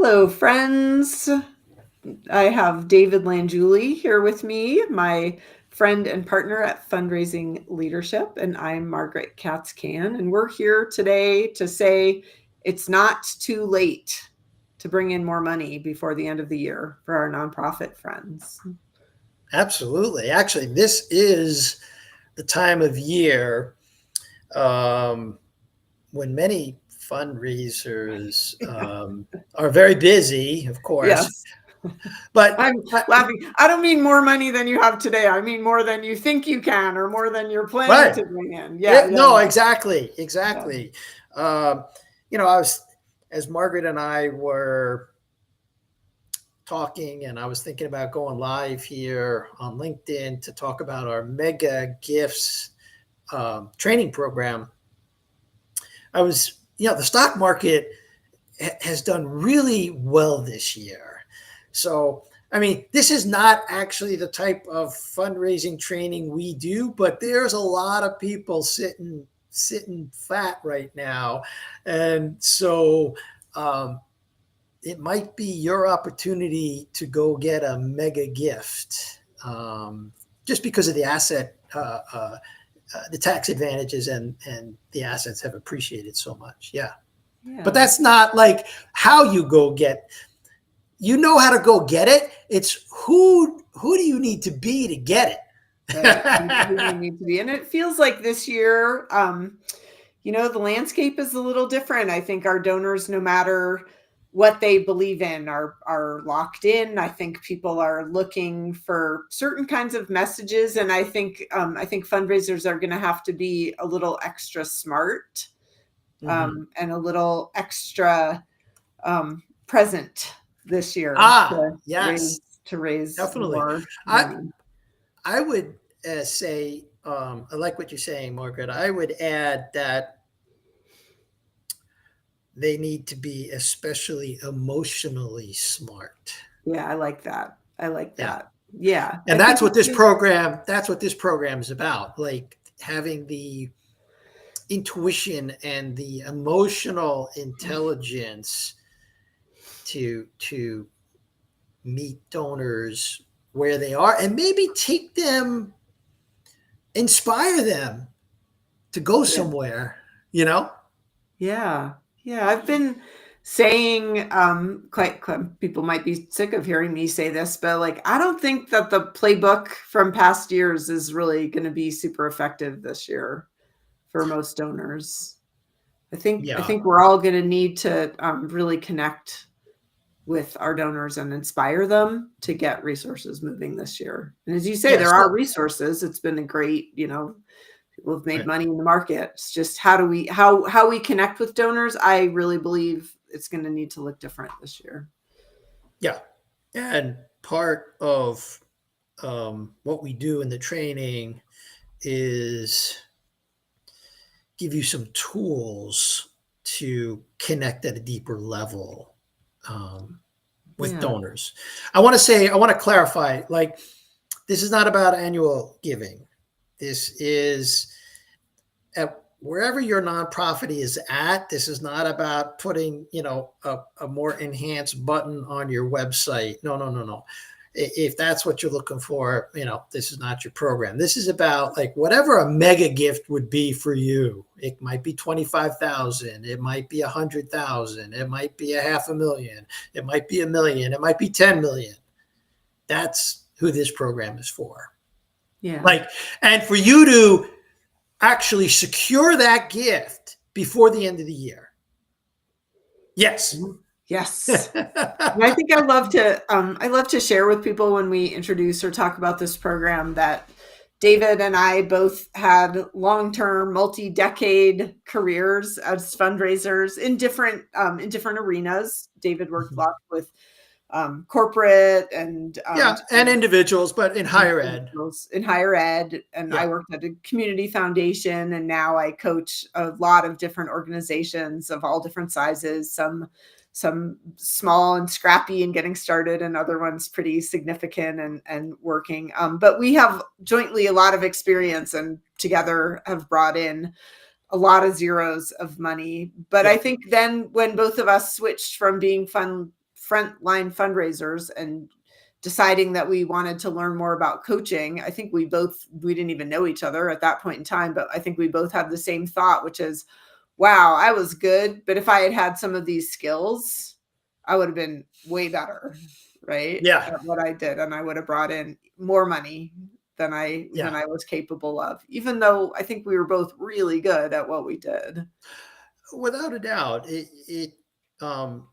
Hello, friends. I have David Langiuli here with me, my friend and partner at Fundraising Leadership, and I'm Margaret Katz-Can, and we're here today to say it's not too late to bring in more money before the end of the year for our nonprofit friends. Absolutely. Actually, this is the time of year when many fundraisers are very busy, of course. Yes. But I'm laughing. I don't mean more money than you have today. I mean more than you think you can or more than you're planning right. to bring in. Yeah. No, Yeah. exactly. As Margaret and I were talking, and I was thinking about going live here on LinkedIn to talk about our MEGA Gifts training program. The stock market has done really well this year. So, I mean, this is not actually the type of fundraising training we do, but there's a lot of people sitting fat right now. And so it might be your opportunity to go get a mega gift just because of the asset the tax advantages and the assets have appreciated so much. Yeah. But that's not like how you go get, how to go get it. It's who do you need to be to get it? Right. Who do you need to be? And it feels like this year, the landscape is a little different. I think our donors, no matter what they believe in, are locked in. I think people are looking for certain kinds of messages, and I think fundraisers are going to have to be a little extra smart and a little extra present this year yes, to raise definitely more money. I would say I like what you're saying, Margaret. I would add that they need to be especially emotionally smart. Yeah, I like that. Yeah. And that's what this program is about. Like having the intuition and the emotional intelligence to meet donors where they are and maybe inspire them to go somewhere, Yeah. I've been saying, quite people might be sick of hearing me say this, but I don't think that the playbook from past years is really going to be super effective this year for most donors. I think we're all going to need to really connect with our donors and inspire them to get resources moving this year. And as you say, there are resources. It's been a great, people have made money in the market. It's just how we connect with donors. I really believe it's going to need to look different this year. Yeah. And part of what we do in the training is give you some tools to connect at a deeper level with donors. I want to clarify, this is not about annual giving. This is at wherever your nonprofit is at. This is not about putting, a more enhanced button on your website. No. If that's what you're looking for, this is not your program. This is about whatever a mega gift would be for you. It might be $25,000. It might be $100,000. It might be $500,000. It might be $1 million. It might be 10 million. That's who this program is for. Yeah. And for you to actually secure that gift before the end of the year. Yes. Yes. I think I love to share with people when we introduce or talk about this program that David and I both had long-term, multi-decade careers as fundraisers in different arenas. David worked a lot with corporate and individuals, but in higher ed. And I worked at a community foundation, and now I coach a lot of different organizations of all different sizes, some small and scrappy and getting started, and other ones pretty significant and working. But we have jointly a lot of experience and together have brought in a lot of zeros of money. But I think then when both of us switched from being frontline fundraisers and deciding that we wanted to learn more about coaching, I think we didn't even know each other at that point in time, but I think we both had the same thought, which is, wow, I was good, but if I had had some of these skills, I would have been way better, right, Yeah. at what I did, and I would have brought in more money than Yeah. I was capable of, even though I think we were both really good at what we did. Without a doubt, um,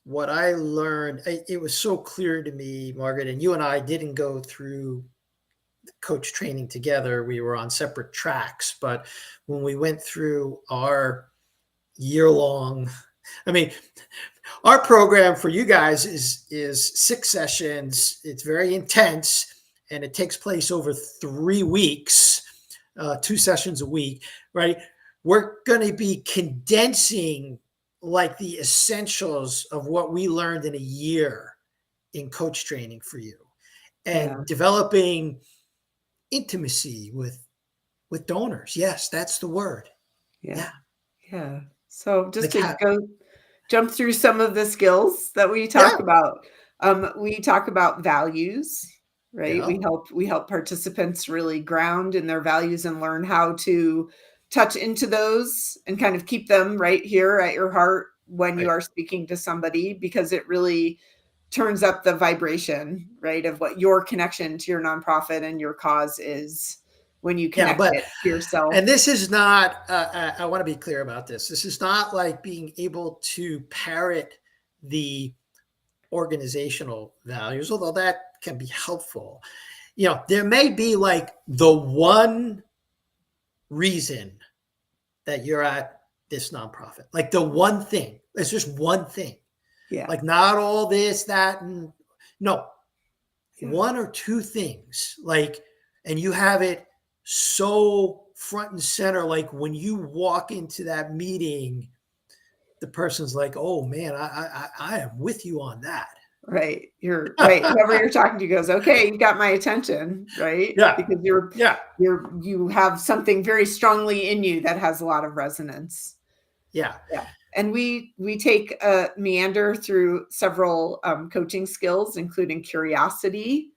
what I learned, it was so clear to me, Margaret, and you and I didn't go through coach training together. We were on separate tracks, but when we went through our year long, I mean, our program for you guys is 6 sessions. It's very intense, and it takes place over 3 weeks, 2 sessions a week, right? We're going to be condensing like the essentials of what we learned in a year in coach training for you, Yeah, and developing intimacy with donors. Yes, that's the word. yeah, Yeah, yeah. So just like to jump through some of the skills that we talk yeah, about. We talk about values, right? yeah, We help participants really ground in their values and learn how to touch into those and kind of keep them right here at your heart when you right. are speaking to somebody, because it really turns up the vibration, right, of what your connection to your nonprofit and your cause is when you Yeah, connect but it to yourself. and this is not. I want to be clear about this. This is not like being able to parrot the organizational values, although that can be helpful. There may be like the one reason that you're at this nonprofit, like the one thing. It's just one thing, Yeah, like not all this, that, and no, yeah, one or two things, like, and you have it so front and center, like when you walk into that meeting, the person's like, oh man, I am with you on that. right. You're right. Whoever you're talking to goes, okay, you got my attention, right? Yeah, Because yeah, you have something very strongly in you that has a lot of resonance. yeah, Yeah. And we take a meander through several coaching skills, including curiosity,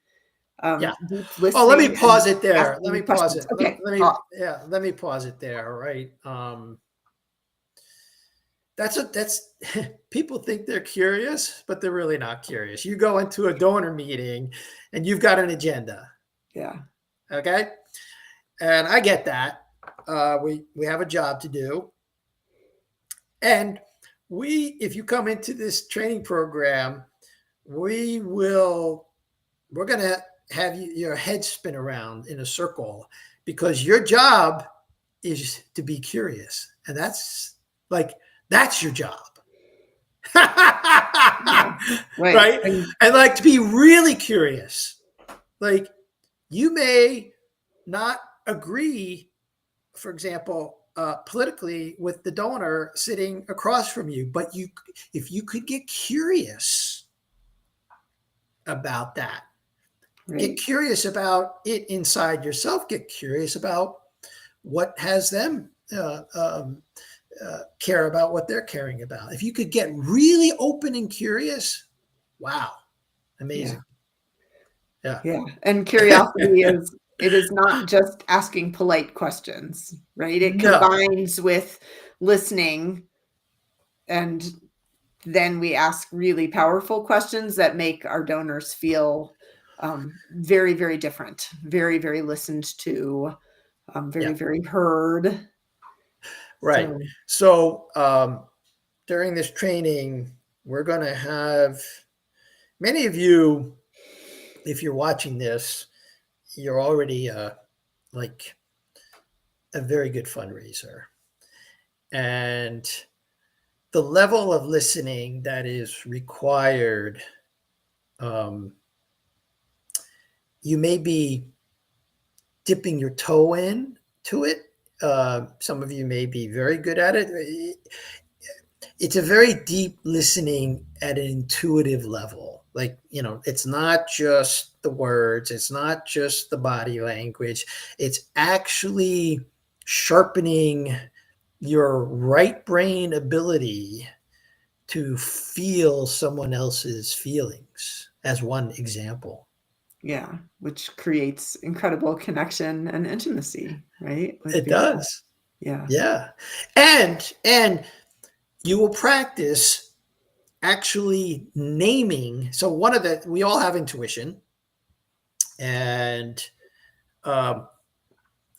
yeah. deep Oh, let me listening, and pause it there. Let me asking pause questions. it. Okay. Let me pause it there. Right. That's people think they're curious, but they're really not curious. You go into a donor meeting and you've got an agenda. Yeah. Okay. And I get that. We have a job to do. And if you come into this training program, we're going to have your head spin around in a circle, because your job is to be curious. And that's your job. Yeah. Right. Right. And like to be really curious. Like, you may not agree, for example, politically with the donor sitting across from you, but if you could get curious about that, get Right. curious about it inside yourself, get curious about what has them care about what they're caring about. If you could get really open and curious, wow, Yeah. amazing. Yeah. Yeah. And curiosity it is not just asking polite questions, right? It No. combines with listening, and then we ask really powerful questions that make our donors feel very, very different, very, very listened to, very, Yeah. very heard. Right. So, So during this training, we're going to have many of you, if you're watching this, you're already like a very good fundraiser. And the level of listening that is required, um, you may be dipping your toe in to it. Some of you may be very good at it. It's a very deep listening at an intuitive level. Like, it's not just the words, it's not just the body language, it's actually sharpening your right brain ability to feel someone else's feelings, as one example. Yeah, which creates incredible connection and intimacy, right? With It people. does. Yeah. Yeah. And you will practice actually naming. So we all have intuition, and um,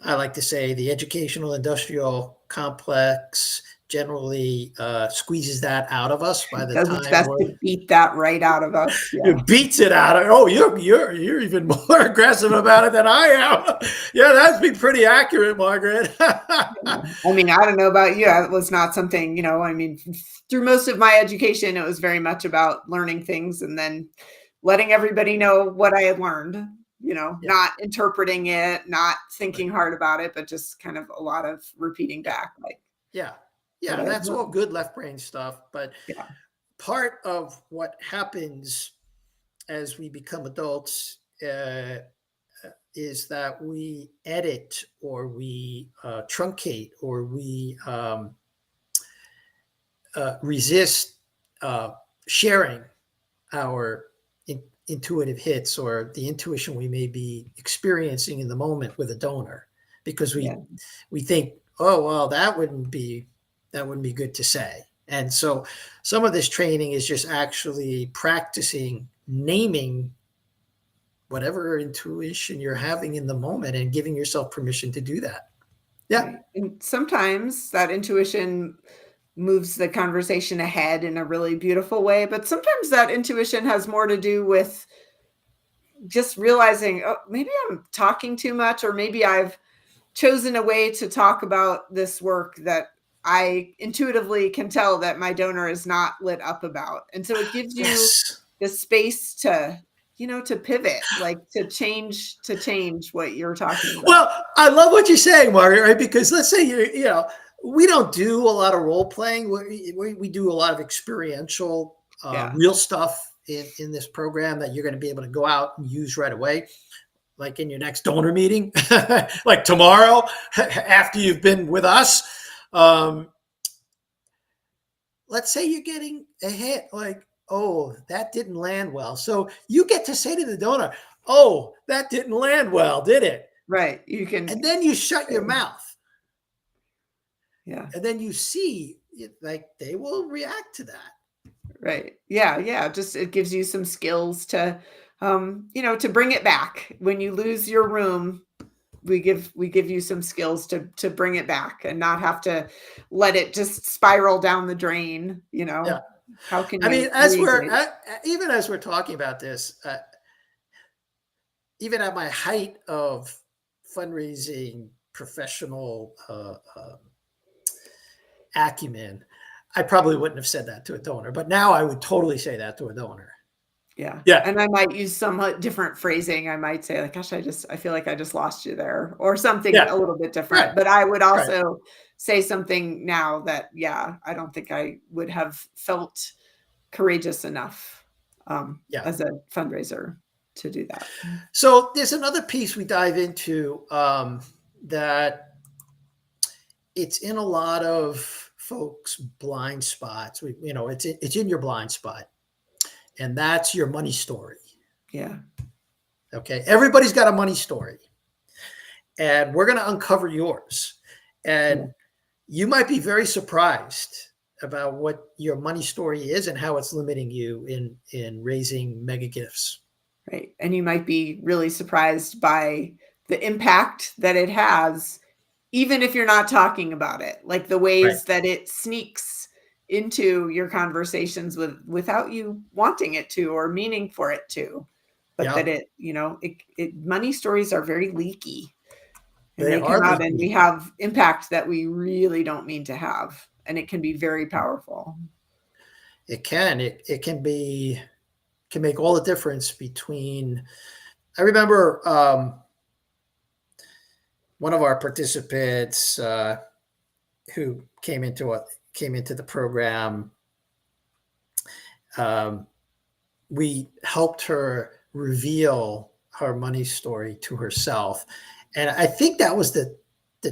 I like to say the educational industrial complex generally squeeses that out of us by the Does its time best to beat that right out of us. Yeah. it beats it out of. Oh, you're even more aggressive about it than I am. Yeah, that's been pretty accurate, Margaret. Yeah. I mean, I don't know about you. It was not something, I mean, through most of my education, it was very much about learning things and then letting everybody know what I had learned, Yeah, not interpreting it, not right. thinking hard about it, but just kind of a lot of repeating Yeah, back like yeah, what yeah. I had That's all learned. good left brain stuff. But Yeah. part of what happens as we become adults is that we edit, or we truncate, or we resist sharing our intuitive hits, or the intuition we may be experiencing in the moment with a donor, because Yeah. we think, oh well, that wouldn't be good to say. And so some of this training is just actually practicing naming whatever intuition you're having in the moment, and giving yourself permission to do that. Yeah. Right. And sometimes that intuition moves the conversation ahead in a really beautiful way, but sometimes that intuition has more to do with just realizing, oh, maybe I'm talking too much, or maybe I've chosen a way to talk about this work that I intuitively can tell that my donor is not lit up about. And so it gives you Yes. the space to pivot, like to change what you're talking about. Well, I love what you're saying, Margaret, right? Because let's say we don't do a lot of role playing. We do a lot of experiential, Yeah. real stuff in this program that you're going to be able to go out and use right away, like in your next donor meeting, like tomorrow, after you've been with us. Um, let's say you're getting a hit, like, oh, that didn't land well. So you get to say to the donor, oh, that didn't land well, did it? Right. You can, And then you shut your mouth, yeah. and then you see, like, they will react to that. Right. Yeah, yeah, just it gives you some skills to bring it back. When you lose your room, we give you some skills to bring it back and not have to let it just spiral down the drain. Yeah. How can I mean, you re-engage? even as we're talking about this, even at my height of fundraising professional acumen, I probably wouldn't have said that to a donor, but now I would totally say that to a donor. Yeah. Yeah. And I might use somewhat different phrasing. I might say like, gosh, I feel like I just lost you there, or something Yeah. a little bit Right. different. But I would Right. also say something now that, yeah, I don't think I would have felt courageous enough Yeah. as a fundraiser to do that. So there's another piece we dive into that it's in a lot of folks' blind spots. It's in your blind spot, and that's your money story. Yeah. Okay, everybody's got a money story, and we're going to uncover yours. Yeah. And you might be very surprised about what your money story is and how it's limiting you in raising mega gifts. Right. And you might be really surprised by the impact that it has, even if you're not talking about it, like the Right. ways that it sneaks into your conversations without you wanting it to or meaning for it to. But Yeah, that money stories are very leaky, and they they come are out and we leaky. have impact that we really don't mean to have. And it can be very powerful. It can. It can make all the difference between. I remember one of our participants who came into the program. We helped her reveal her money story to herself, and I think that was the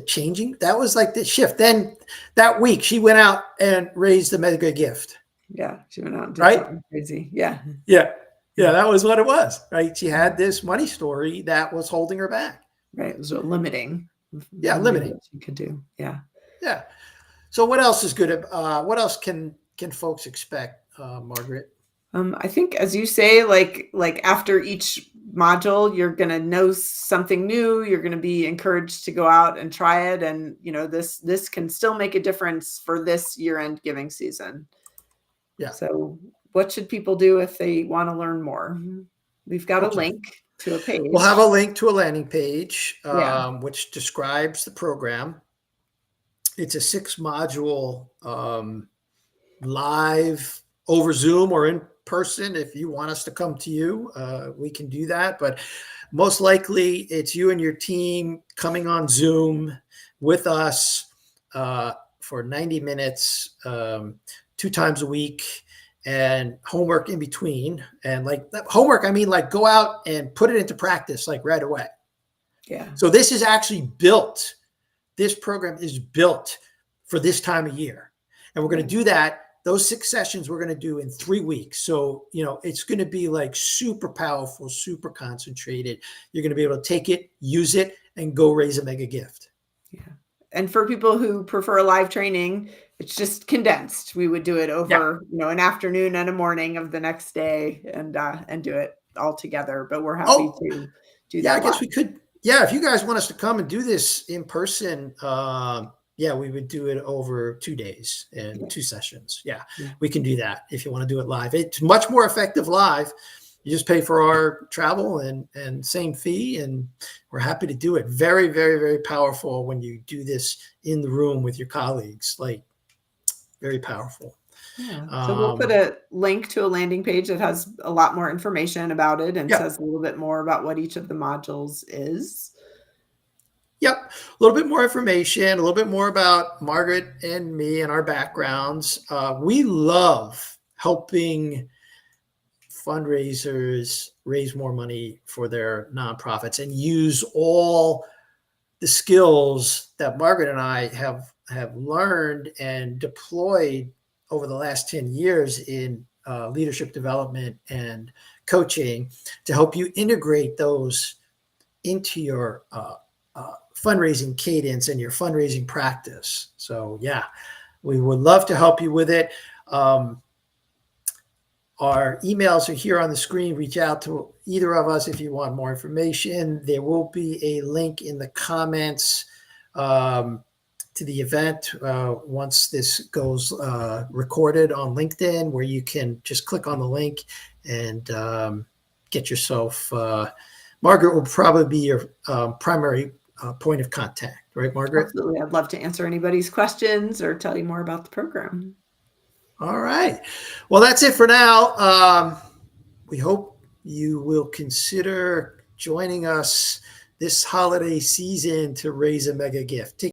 changing. That was like the shift. Then that week, she went out and raised the mega gift. Yeah, she went out and did right? something crazy. Yeah. Yeah. Yeah, that was what it was, right? She had this money story that was holding her back. Right, it was limiting, Yeah, limiting limiting. what she could do. Yeah. Yeah. So what else is good? What else can folks expect, Margaret? I think as you say, like after each module, you're gonna know something new. You're gonna be encouraged to go out and try it, and this can still make a difference for this year-end giving season. Yeah. So, what should people do if they want to learn more? We've got a Okay. link to a We'll have page. a link to a landing page, Yeah, which describes the program. It's a 6 module live over Zoom or in person. If you want us to come to you, we can do that. But most likely, it's you and your team coming on Zoom with us for 90 minutes, 2 times a week, and homework in between. And like homework, I mean, like go out and put it into practice like right away. yeah, So this is actually built. This program is built for this time of year. And we're going to do that. Those 6 sessions we're going to do in 3 weeks. So, it's going to be like super powerful, super concentrated. You're going to be able to take it, use it, and go raise a mega gift. yeah. And for people who prefer live training, it's just condensed. We would do it Yeah. over, an afternoon and a morning of the next day, and do it all together. But we're happy Oh, to do yeah, I that live. guess we could. Yeah, if you guys want us to come and do this in person, yeah, we would do it over 2 days and Yeah, 2 sessions. Yeah, yeah, we can do that if you want to do it live. It's much more effective live. You just pay for our travel and same fee, and we're happy to do it. Very, very, very powerful when you do this in the room with your colleagues. Like very powerful. yeah. So we'll put Um, a link to a landing page that has a lot more information about it and yeah. says a little bit more about what each of the modules is. Yep. A little bit more information, a little bit more about Margaret and me and our backgrounds. We love helping fundraisers raise more money for their nonprofits and use all the skills that Margaret and I have learned and deployed over the last 10 years in leadership development and coaching to help you integrate those into your fundraising cadence and your fundraising practice. So yeah, we would love to help you with it. Our emails are here on the screen. Reach out to either of us if you want more information. There will be a link in the comments to the event once this goes recorded on LinkedIn, where you can just click on the link and get yourself. Margaret will probably be your primary point of contact, right, Margaret? Absolutely. I'd love to answer anybody's questions or tell you more about the program. All right. Well, that's it for now. We hope you will consider joining us this holiday season to raise a mega gift. Take